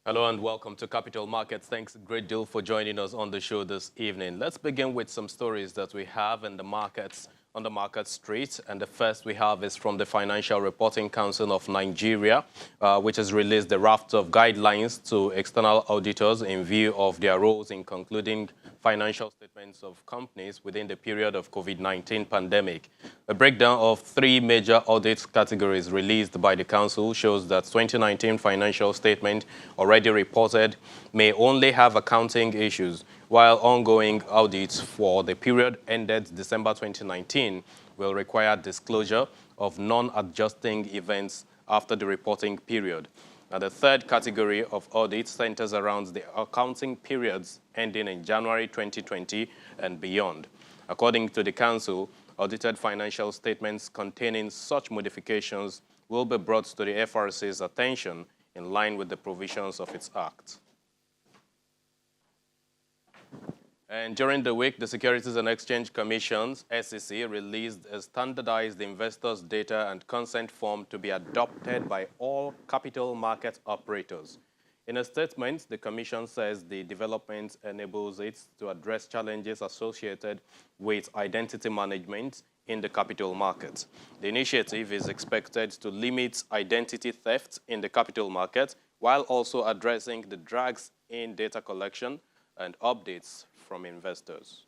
Hello and welcome to Capital Markets. Thanks a great deal for joining us on the show this evening. Let's begin with some stories that we have in the markets, on the market street. And the first we have is from the Financial Reporting Council of Nigeria, which has released a raft of guidelines to external auditors in view of their roles in concluding financial statements of companies within the period of COVID-19 pandemic. A breakdown of three major audit categories released by the council shows that 2019 financial statement already reported may only have accounting issues, while ongoing audits for the period ended December 2019 will require disclosure of non-adjusting events after the reporting period. Now, the third category of audit centers around the accounting periods ending in January 2020 and beyond. According to the Council, audited financial statements containing such modifications will be brought to the FRC's attention in line with the provisions of its act. And during the week, the Securities and Exchange Commission's SEC released a standardized investors' data and consent form to be adopted by all capital market operators. In a statement, the Commission says the development enables it to address challenges associated with identity management in the capital markets. The initiative is expected to limit identity theft in the capital market while also addressing the drags in data collection and updates from investors.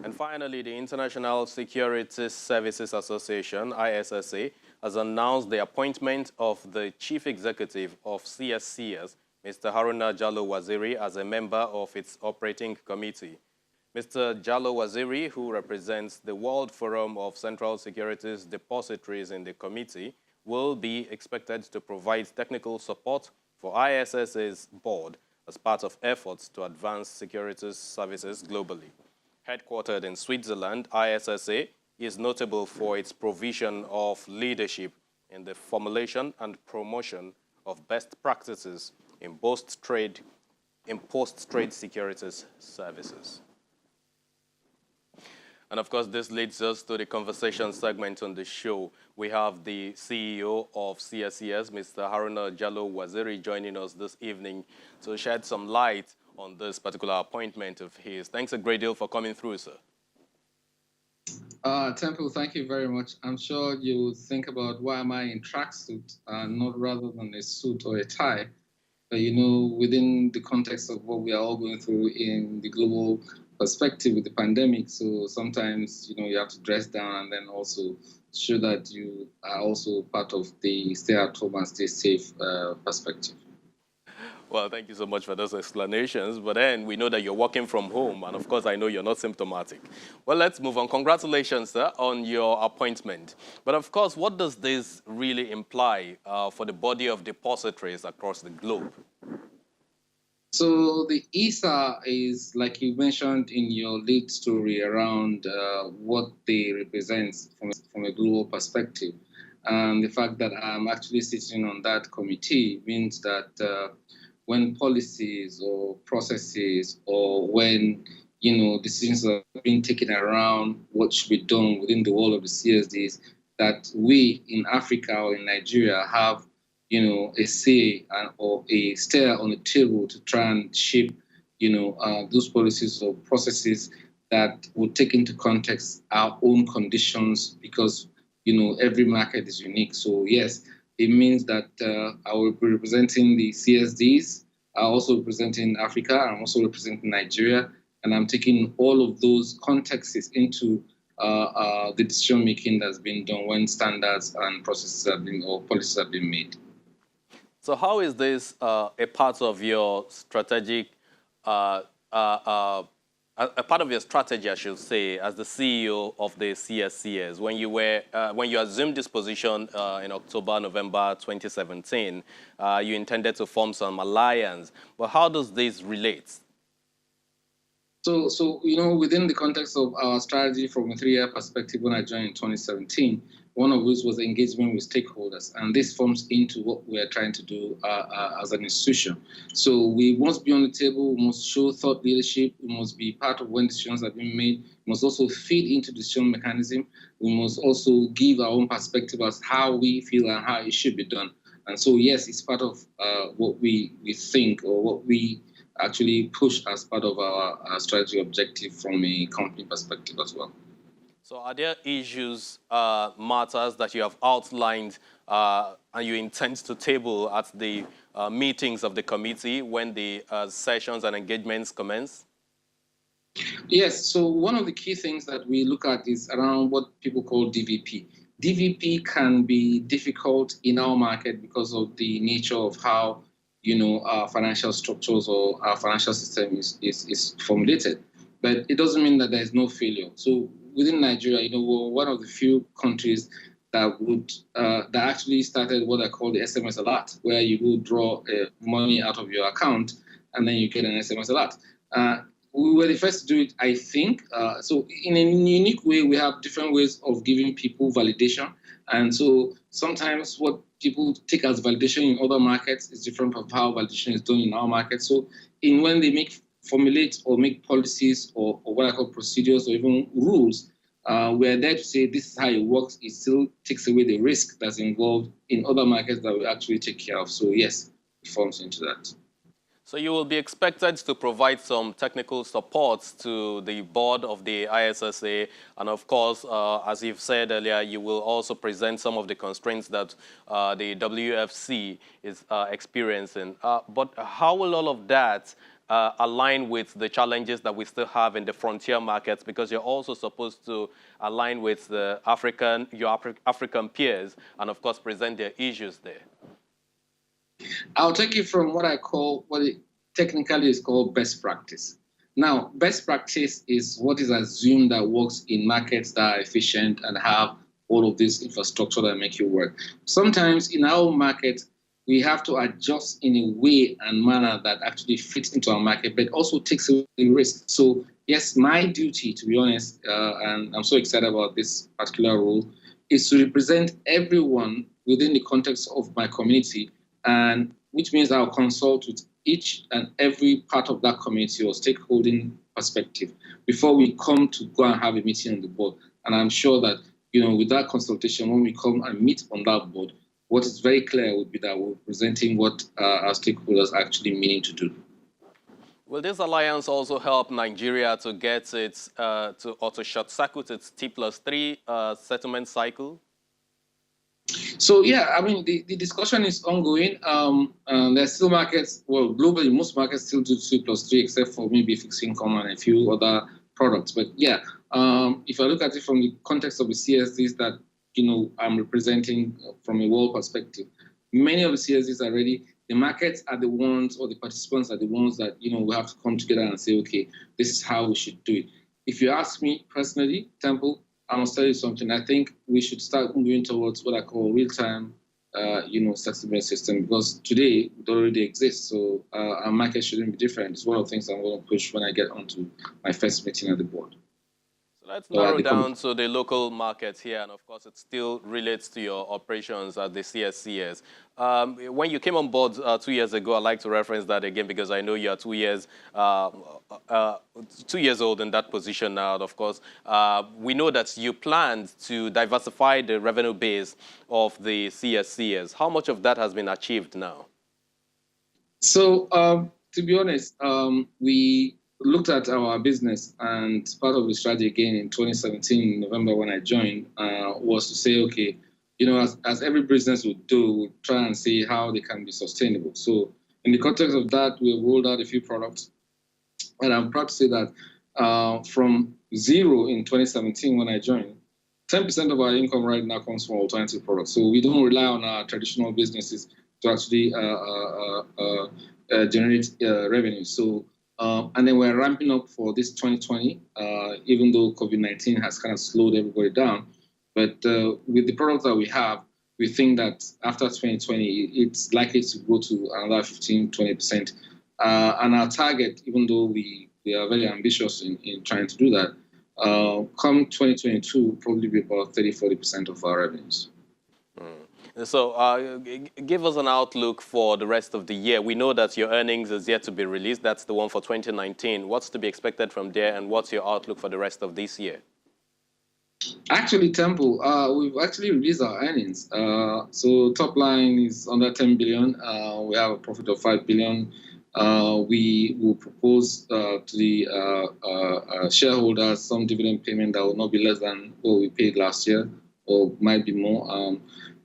And finally, the International Securities Services Association, ISSA, has announced the appointment of the Chief Executive of CSCS, Mr. Haruna Jallo Waziri, as a member of its operating committee. Mr. Jallo Waziri, who represents the World Forum of Central Securities Depositories in the committee, will be expected to provide technical support for ISSA's board as part of efforts to advance securities services globally. Headquartered in Switzerland, ISSA is notable for its provision of leadership in the formulation and promotion of best practices in post-trade securities services. And of course, this leads us to the conversation segment on the show. We have the CEO of CSCS, Mr. Haruna Jallo Waziri, joining us this evening to shed some light on this particular appointment of his. Thanks a great deal for coming through, sir. Temple, thank you very much. I'm sure you think about why am I in tracksuit, not rather than a suit or a tie. But, you know, within the context of what we are all going through in the global perspective with the pandemic, so sometimes, you know, you have to dress down and then also show that you are also part of the stay at home and stay safe perspective. Well, thank you so much for those explanations. But then we know that you're working from home, and of course, I know you're not symptomatic. Well, let's move on. Congratulations, sir, on your appointment. But of course, what does this really imply for the body of depositories across the globe? So the ESA is, like you mentioned in your lead story, around what they represent from a global perspective. And the fact that I'm actually sitting on that committee means that when policies or processes or when, you know, decisions are being taken around what should be done within the world of the CSDs, that we in Africa or in Nigeria have, you know, a say or a stare on the table to try and shape, you know, those policies or processes that will take into context our own conditions, because, you know, every market is unique. So yes, it means that I will be representing the CSDs, I'm also representing Africa, I'm also representing Nigeria, and I'm taking all of those contexts into the decision making that's been done when standards and processes have been or policies have been made. So how is this a part of your strategic, a part of your strategy, I should say, as the CEO of the CSCS? When you assumed this position in October, November 2017, you intended to form some alliance. But how does this relate? So you know, within the context of our strategy from a 3-year perspective, when I joined in 2017, one of which was engagement with stakeholders, and this forms into what we are trying to do as an institution. So we must be on the table, we must show thought leadership, we must be part of when decisions are being made, we must also feed into decision mechanism, we must also give our own perspective as how we feel and how it should be done. And so, yes, it's part of what we think or what we actually push as part of our strategy objective from a company perspective as well. So are there issues, matters that you have outlined and you intend to table at the meetings of the committee when the sessions and engagements commence? Yes, so one of the key things that we look at is around what people call DVP. DVP can be difficult in our market because of the nature of how our financial structures or our financial system is formulated. But it doesn't mean that there is no failure. So within Nigeria, we're one of the few countries that actually started what I call the SMS alert, where you will draw money out of your account and then you get an SMS alert. We were the first to do it, I think. So in a unique way, we have different ways of giving people validation. And so sometimes what people take as validation in other markets is different from how validation is done in our market. So when they formulate or make policies or what I call procedures or even rules, we're there to say this is how it works. It still takes away the risk that's involved in other markets that we actually take care of. So yes, it forms into that. So you will be expected to provide some technical support to the board of the ISSA. And of course, as you've said earlier, you will also present some of the constraints that the WFC is experiencing. But how will all of that align with the challenges that we still have in the frontier markets? Because you're also supposed to align with your African peers and, of course, present their issues there. I'll take you from what it technically is called best practice. Now, best practice is what is assumed that works in markets that are efficient and have all of this infrastructure that make you work. Sometimes in our market, we have to adjust in a way and manner that actually fits into our market, but also takes away the risk. So yes, my duty, to be honest, and I'm so excited about this particular role, is to represent everyone within the context of my community, and which means I'll consult with each and every part of that community or stakeholding perspective before we come to go and have a meeting on the board. And I'm sure that, with that consultation, when we come and meet on that board, what is very clear would be that we're presenting what our stakeholders are actually meaning to do. Will this alliance also help Nigeria to get its, to short-circuit its T+3 settlement cycle? So yeah, I mean, the discussion is ongoing. There's still markets, well, globally, most markets still do 2+3, except for maybe fixed income and a few other products. But yeah, if I look at it from the context of the CSDs that, I'm representing from a world perspective, many of the CSDs are ready. The markets are the ones, or the participants are the ones that, we have to come together and say, okay, this is how we should do it. If you ask me personally, Temple, I must tell you something. I think we should start moving towards what I call real-time, settlement system, because today it already exists. So our market shouldn't be different. It's one of the things I'm going to push when I get onto my first meeting at the board. So let's narrow down to the local markets here, and of course it still relates to your operations at the CSCS. When you came on board 2 years ago, I'd like to reference that again because I know you are 2 years 2 years old in that position now. Of course, we know that you planned to diversify the revenue base of the CSCS. How much of that has been achieved now? So to be honest, we looked at our business, and part of the strategy again in 2017, in November when I joined, was to say, okay, as every business would do, would try and see how they can be sustainable. So in the context of that, we rolled out a few products. And I'm proud to say that from zero in 2017 when I joined, 10% of our income right now comes from alternative products. So we don't rely on our traditional businesses to actually generate revenue. So and then we're ramping up for this 2020, even though COVID-19 has kind of slowed everybody down. But with the products that we have, we think that after 2020, it's likely to go to another 15, 20%. And our target, even though we are very ambitious in trying to do that, come 2022, will probably be about 30, 40% of our revenues. So give us an outlook for the rest of the year. We know that your earnings is yet to be released. That's the one for 2019. What's to be expected from there, and what's your outlook for the rest of this year? Actually, Temple, we've actually released our earnings. So top line is under 10 billion. We have a profit of 5 billion. We will propose to the shareholders some dividend payment that will not be less than what we paid last year, or might be more.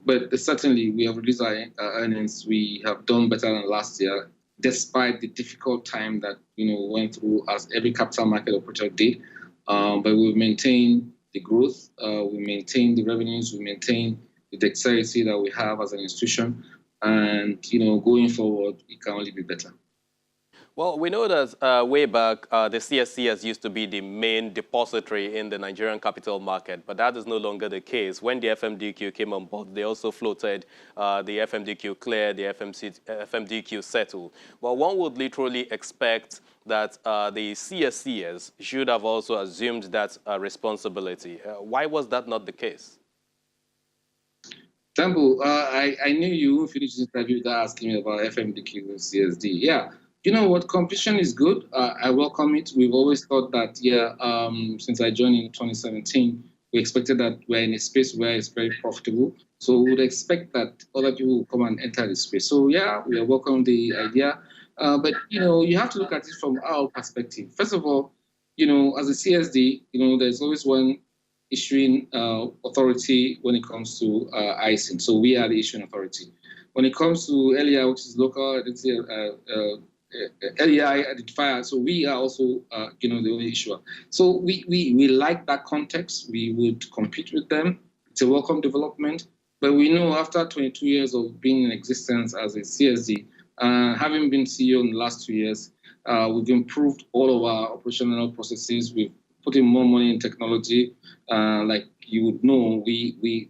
But certainly, we have released our earnings. We have done better than last year, despite the difficult time that went through, as every capital market operator did. But we've maintained the growth, we maintain the revenues, we maintain the dexterity that we have as an institution, and going forward, it can only be better. Well, we know that way back, the CSCS used to be the main depository in the Nigerian capital market, but that is no longer the case. When the FMDQ came on board, they also floated the FMDQ clear, the FMDQ settle. Well, one would literally expect that the CSCS should have also assumed that responsibility. Why was that not the case? Temple, I knew you finished this interview without asking me about FMDQ and CSD. Yeah, you know what? Competition is good. I welcome it. We've always thought that, since I joined in 2017, we expected that we're in a space where it's very profitable. So we would expect that other people will come and enter the space. So yeah, we welcome the idea. But you have to look at it from our perspective. First of all, as a CSD, there's always one issuing authority when it comes to ISIN. So we are the issuing authority. When it comes to LEI, which is local identity, LEI identifier, so we are also the only issuer. So we like that context. We would compete with them. It's a welcome development. But we know after 22 years of being in existence as a CSD, having been CEO in the last 2 years, we've improved all of our operational processes. We've put in more money in technology. Like you would know, we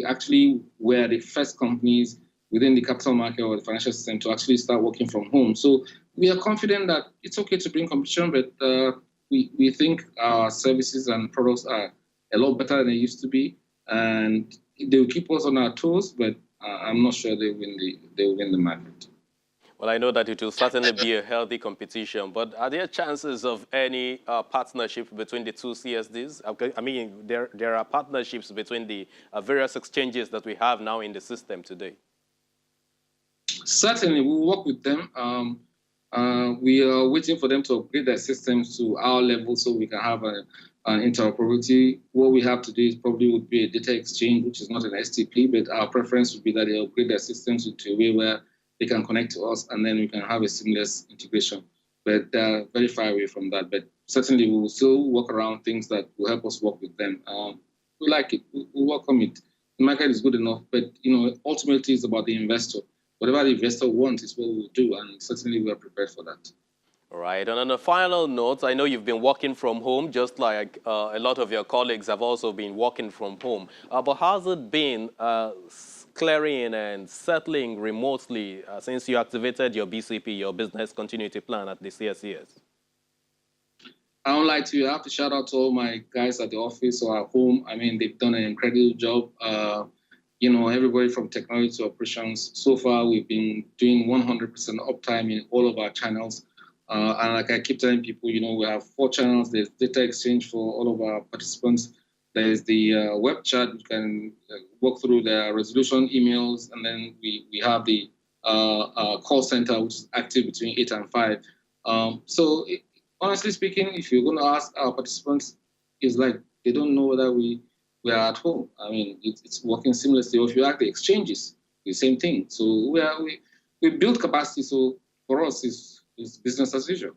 actually were the first companies within the capital market or the financial system to actually start working from home. So we are confident that it's okay to bring competition, but we think our services and products are a lot better than they used to be, and they will keep us on our toes. But I'm not sure they will win the market. Well, I know that it will certainly be a healthy competition, but are there chances of any partnership between the two CSDs? I mean, there are partnerships between the various exchanges that we have now in the system today. Certainly, we'll work with them. We are waiting for them to upgrade their systems to our level so we can have an interoperability. What we have today is probably would be a data exchange, which is not an STP, but our preference would be that they upgrade their systems into a way where they can connect to us, and then we can have a seamless integration. But they're very far away from that. But certainly, we will still work around things that will help us work with them. We like it. We welcome it. The market is good enough, but ultimately, it's about the investor. Whatever the investor wants is what we'll do, and certainly we are prepared for that. All right. And on a final note, I know you've been working from home, just like a lot of your colleagues have also been working from home. But how's it been clearing and settling remotely since you activated your BCP, your business continuity plan at the CSCS? I don't lie to you. I have to shout out to all my guys at the office or at home. I mean, they've done an incredible job. Everybody from technology to operations. So far, we've been doing 100% uptime in all of our channels. And like I keep telling people, we have 4 channels. There's data exchange for all of our participants. There's the web chat, which can walk through the resolution emails. And then we have the call center, which is active between 8 and 5. Honestly speaking, if you're going to ask our participants, it's like they don't know whether we are at home. I mean, it's working seamlessly. Or if you ask the exchanges, the same thing. So we build capacity. So for us, it's business as usual.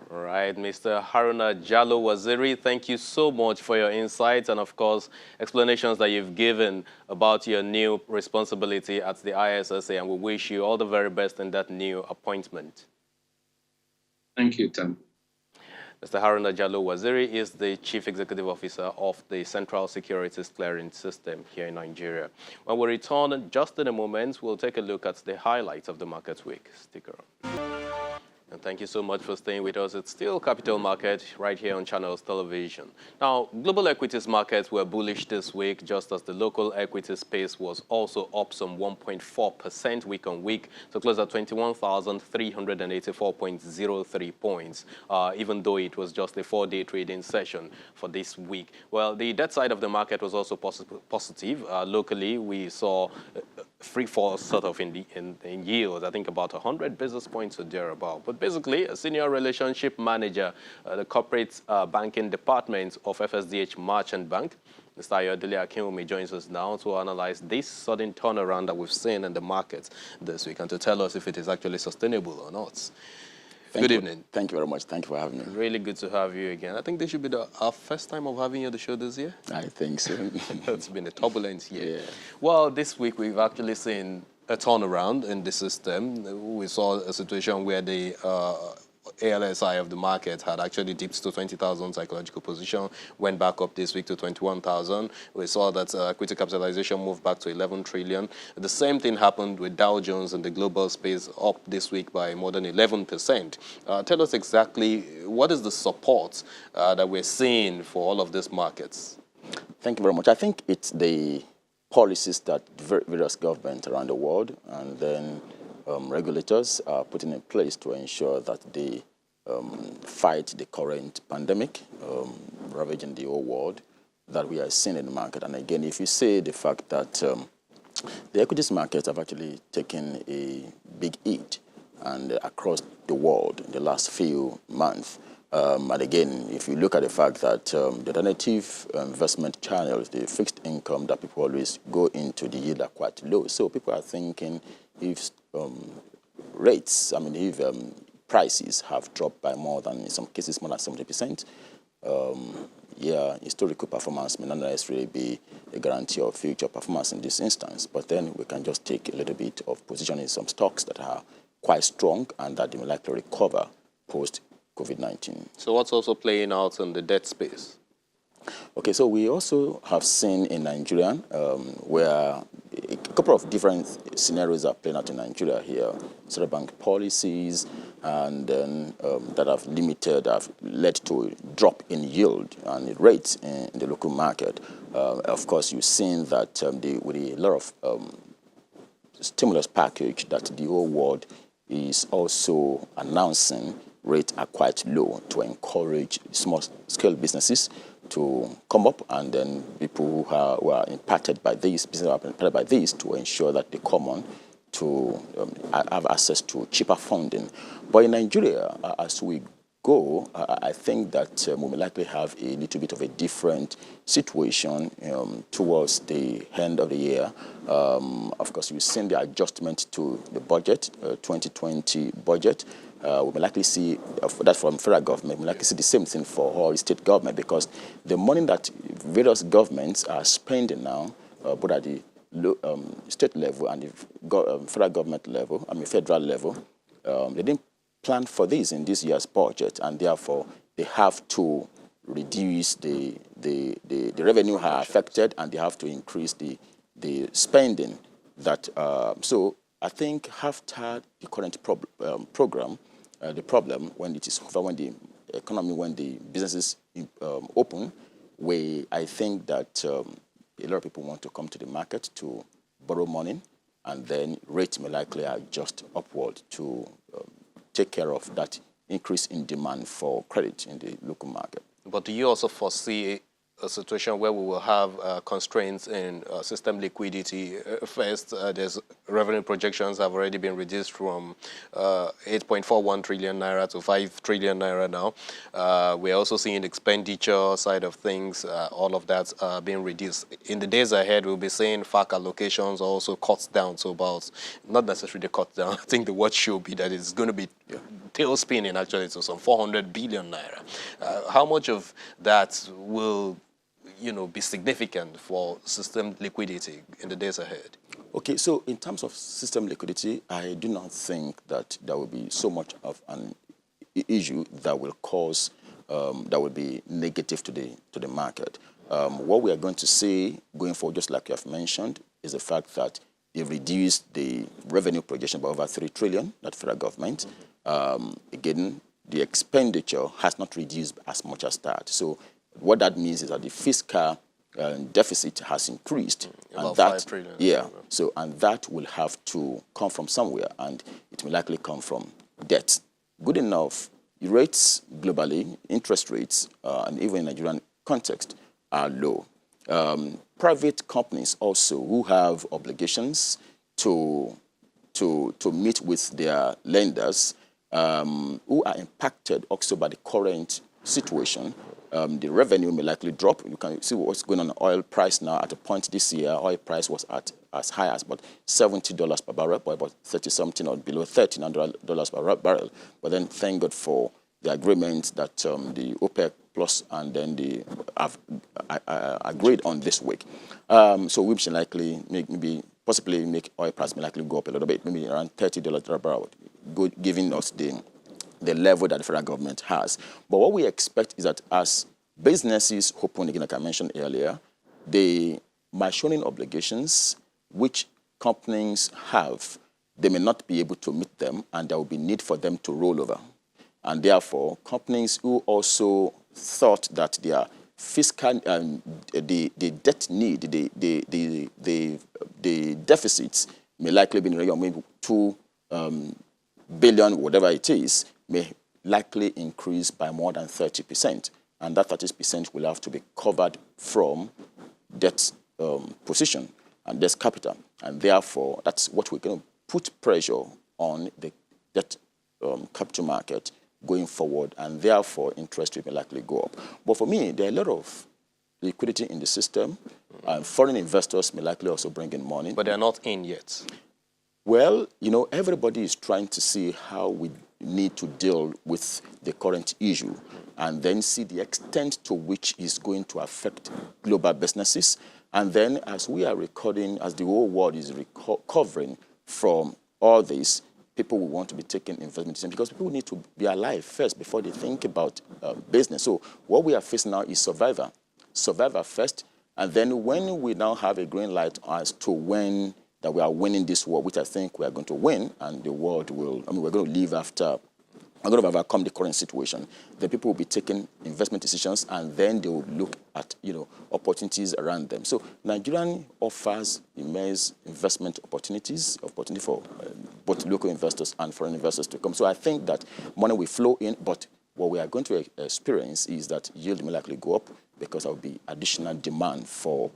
All right, Mr. Haruna Jallo Waziri, thank you so much for your insights and, of course, explanations that you've given about your new responsibility at the ISSA, and we wish you all the very best in that new appointment. Thank you, Tim. Mr. Haruna Jallo Waziri is the Chief Executive Officer of the Central Securities Clearing System here in Nigeria. When we return just in a moment, we'll take a look at the highlights of the market week. Stick around. And thank you so much for staying with us. It's still Capital Market right here on Channels Television. Now, global equities markets were bullish this week, just as the local equity space was also up some 1.4% week on week to close at 21,384.03 points, even though it was just a 4-day trading session for this week. Well, the debt side of the market was also positive. Locally, we saw free fall sort of in yield, I think about 100 basis points or thereabout. But basically, a senior relationship manager, the corporate banking department of FSDH Merchant Bank, Mr. Ayodele Akinwumi, joins us now to analyze this sudden turnaround that we've seen in the markets this week and to tell us if it is actually sustainable or not. Good evening. Thank you very much. Thank you for having me. Really good to have you again. I think this should be our first time of having you on the show this year. I think so. It's been a turbulent year. Yeah. Well, this week we've actually seen a turnaround in the system. We saw a situation where the ALSI of the market had actually dipped to 20,000 psychological position, went back up this week to 21,000. We saw that equity capitalization moved back to 11 trillion. The same thing happened with Dow Jones and the global space, up this week by more than 11%. Tell us exactly what is the support that we're seeing for all of these markets? Thank you very much. I think it's the policies that various governments around the world and then regulators are putting in place to ensure that they fight the current pandemic ravaging the whole world that we are seeing in the market. And again, if you say the fact that the equities markets have actually taken a big hit and across the world in the last few months. And again, if you look at the fact that the alternative investment channels, the fixed income that people always go into, the yield are quite low. So people are thinking if rates, if prices have dropped by more than, in some cases, more than 70%, historical performance may not necessarily be a guarantee of future performance in this instance. But then we can just take a little bit of position in some stocks that are quite strong and that they will likely recover post-COVID-19. So what's also playing out in the debt space? Okay, so we also have seen in Nigeria where a couple of different scenarios are playing out in Nigeria here. Central bank policies and then that have led to a drop in yield and rates in the local market. Of course, you've seen that with a lot of stimulus package that the whole world is also announcing, rates are quite low to encourage small-scale businesses to come up, and then people who are impacted by this, to ensure that they come on to have access to cheaper funding. But in Nigeria, as we go, I think that we will likely have a little bit of a different situation towards the end of the year. Of course, we've seen the adjustment to the budget, 2020 budget. We will likely see that from federal government. We will likely see the same thing for all state government, because the money that various governments are spending now, both at the state level and the federal government level, federal level, they didn't plan for this in this year's budget, and therefore they have to reduce the revenue are affected, and they have to increase the spending. That so I think after the current program, the problem when it is over, when the economy, when the businesses open, I think that a lot of people want to come to the market to borrow money, and then rates may likely adjust upward to take care of that increase in demand for credit in the local market. But do you also foresee a situation where we will have constraints in system liquidity? First, there's revenue projections have already been reduced from 8.41 trillion naira to 5 trillion naira now. We're also seeing the expenditure side of things, all of that being reduced. In the days ahead, we'll be seeing FAC allocations also cut down to about, not necessarily cut down, I think the word should be that it's going to be tail spinning actually to some 400 billion naira. How much of that will be significant for system liquidity in the days ahead? Okay, so in terms of system liquidity, I do not think that there will be so much of an issue that will cause, that will be negative to the market. What we are going to see going forward, just like you have mentioned, is the fact that they've reduced the revenue projection by over 3 trillion, that federal government. again, the expenditure has not reduced as much as that. So what that means is that the fiscal deficit has increased. About and that, 5 trillion. Yeah. So, and that will have to come from somewhere, and it will likely come from debt. Good enough, rates globally, interest rates, and even in Nigerian context, are low. Private companies also who have obligations to meet with their lenders, who are impacted also by the current situation. The revenue may likely drop. You can see what's going on in oil price now. At a point this year, oil price was at as high as about $70 per barrel, or about 30-something or below $13 per barrel. But then thank God for the agreement that the OPEC Plus and then the have agreed on this week. So we should likely possibly make oil price may likely go up a little bit, maybe around $30 per barrel, giving us the level that the federal government has. But what we expect is that as businesses open again, like I mentioned earlier, the maturing obligations which companies have, they may not be able to meet them, and there will be need for them to roll over. And therefore, companies who also thought that their fiscal, the debt need, the deficits may likely be in the region of maybe 2 billion, whatever it is, may likely increase by more than 30%. And that 30% will have to be covered from debt position and debt capital. And therefore, that's what we're going to put pressure on the debt capital market going forward, and therefore interest rate may likely go up. But for me, there are a lot of liquidity in the system, and foreign investors may likely also bring in money. But they're not in yet. Well, you know, everybody is trying to see how we need to deal with the current issue and then see the extent to which it's going to affect global businesses. And then as we are recording, as the whole world is recovering from all this, people will want to be taking investment decisions because people need to be alive first before they think about business. So what we are facing now is survivor first. And then when we now have a green light as to when that we are winning this war, which I think we are going to win, and the world will, we're going to live after, we're going to overcome the current situation, then people will be taking investment decisions, and then they will look at, opportunities around them. So Nigerian offers immense investment opportunity for both local investors and foreign investors to come. So I think that money will flow in, but what we are going to experience is that yield may likely go up because there will be additional demand for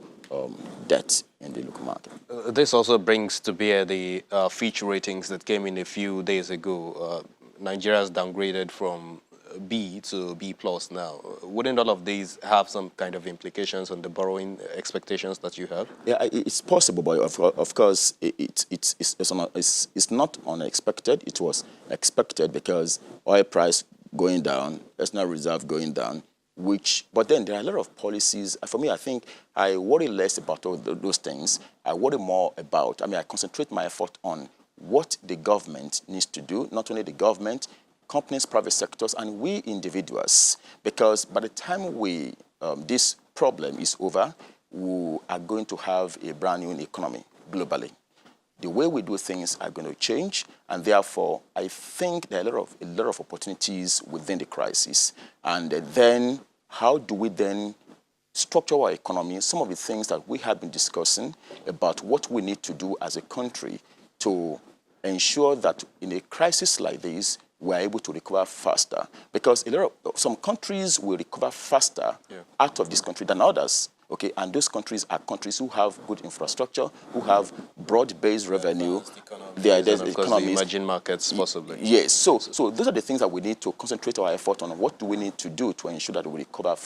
debt in the local market. This also brings to bear the Fitch ratings that came in a few days ago. Nigeria has downgraded from B to B plus now. Wouldn't all of these have some kind of implications on the borrowing expectations that you have? Yeah, it's possible, but of course it's not unexpected. It was expected because oil price going down, external reserve going down, but then there are a lot of policies. For me, I think I worry less about all those things. I worry more about, I concentrate my effort on what the government needs to do, not only the government, companies, private sectors, and we individuals. Because by the time this problem is over, we are going to have a brand new economy globally. The way we do things are going to change, and therefore, I think there are a lot of opportunities within the crisis. And then, how do we then structure our economy? Some of the things that we have been discussing about what we need to do as a country to ensure that in a crisis like this, we're able to recover faster. Because some countries will recover faster out of this country than others. Okay, and those countries are countries who have good infrastructure, who have broad-based revenue. There's economies. Emerging markets, possibly. Yes, so those are the things that we need to concentrate our effort on. What do we need to do to ensure that we recover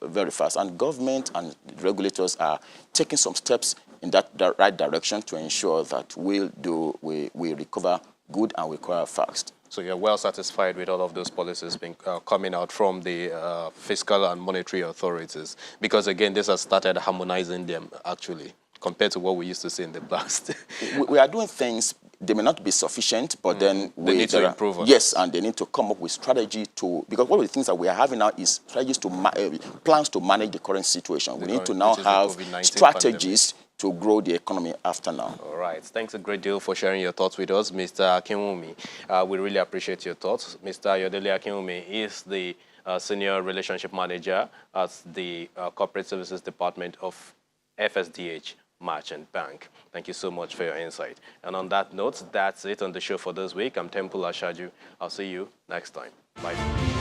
very fast? And government and regulators are taking some steps in that right direction to ensure that we recover good and we recover fast. So you're well satisfied with all of those policies coming out from the fiscal and monetary authorities? Because again, this has started harmonizing them, actually, compared to what we used to see in the past. We are doing things, they may not be sufficient, but then they need to improve on yes, and they need to come up with strategy because one of the things that we are having now is strategies plans to manage the current situation. We need to now have strategies to grow the economy after now. All right. Thanks a great deal for sharing your thoughts with us, Mr. Akinwumi. We really appreciate your thoughts. Mr. Ayodele Akinwumi is the Senior Relationship Manager at the Corporate Services Department of FSDH Merchant Bank. Thank you so much for your insight. And on that note, that's it on the show for this week. I'm Temple Ashaju. I'll see you next time. Bye.